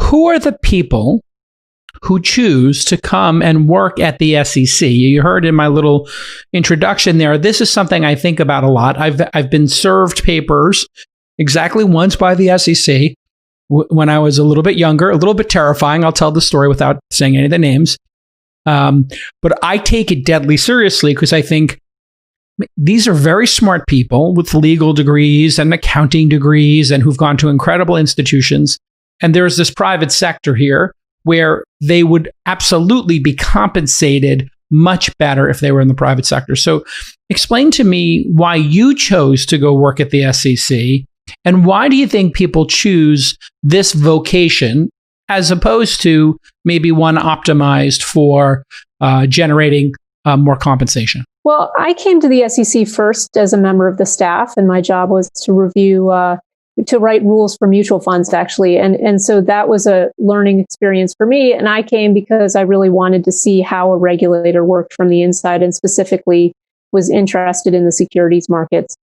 who are the people who choose to come and work at the SEC? You heard in my little introduction there, this is something I think about a lot. I've been served papers exactly once by the SEC when I was a little bit younger, a little bit terrifying. I'll tell the story without saying any of the names. But I take it deadly seriously because I think these are very smart people with legal degrees and accounting degrees and who've gone to incredible institutions. And there's this private sector here where they would absolutely be compensated much better if they were in the private sector. So explain to me why you chose to go work at the SEC, and why do you think people choose this vocation as opposed to maybe one optimized for generating more compensation? Well, I came to the SEC first as a member of the staff, and my job was to review to write rules for mutual funds, actually. And so that was a learning experience for me. And I came because I really wanted to see how a regulator worked from the inside, and specifically was interested in the securities markets.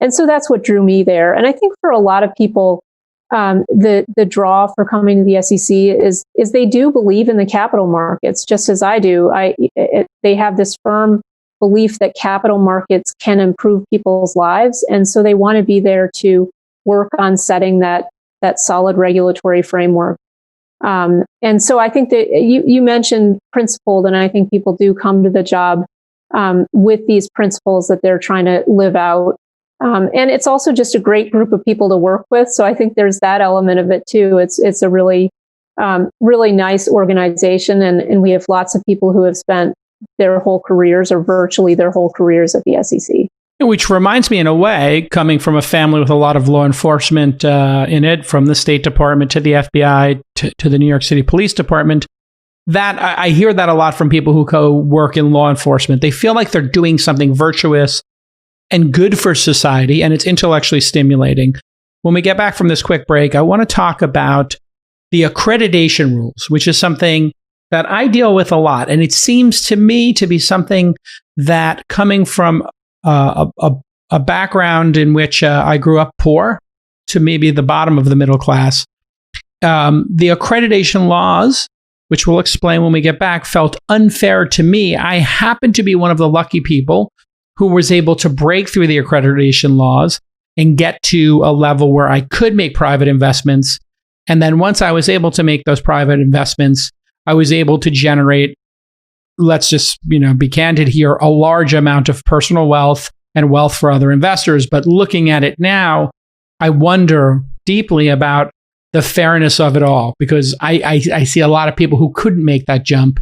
And so that's what drew me there. And I think for a lot of people, the draw for coming to the SEC is they do believe in the capital markets, just as I do. They have this firm belief that capital markets can improve people's lives. And so they want to be there to work on setting that solid regulatory framework. And so I think that you mentioned principled, and I think people do come to the job with these principles that they're trying to live out. And it's also just a great group of people to work with. So I think there's that element of it too. It's a really, really nice organization. And we have lots of people who have spent their whole careers, or virtually their whole careers, at the SEC. Which reminds me, in a way, coming from a family with a lot of law enforcement in it, from the State Department to the FBI to the New York City Police Department, that I hear that a lot from people who work in law enforcement. They feel like they're doing something virtuous and good for society, and it's intellectually stimulating. When we get back from this quick break, I want to talk about the accreditation rules, which is something that I deal with a lot. And it seems to me to be something that, coming from a background in which I grew up poor to maybe the bottom of the middle class, the accreditation laws, which we'll explain when we get back, felt unfair to me. I happen to be one of the lucky people who was able to break through the accreditation laws and get to a level where I could make private investments. And then once I was able to make those private investments, I was able to generate, let's just be candid here, a large amount of personal wealth and wealth for other investors. But looking at it now, I wonder deeply about the fairness of it all, because I see a lot of people who couldn't make that jump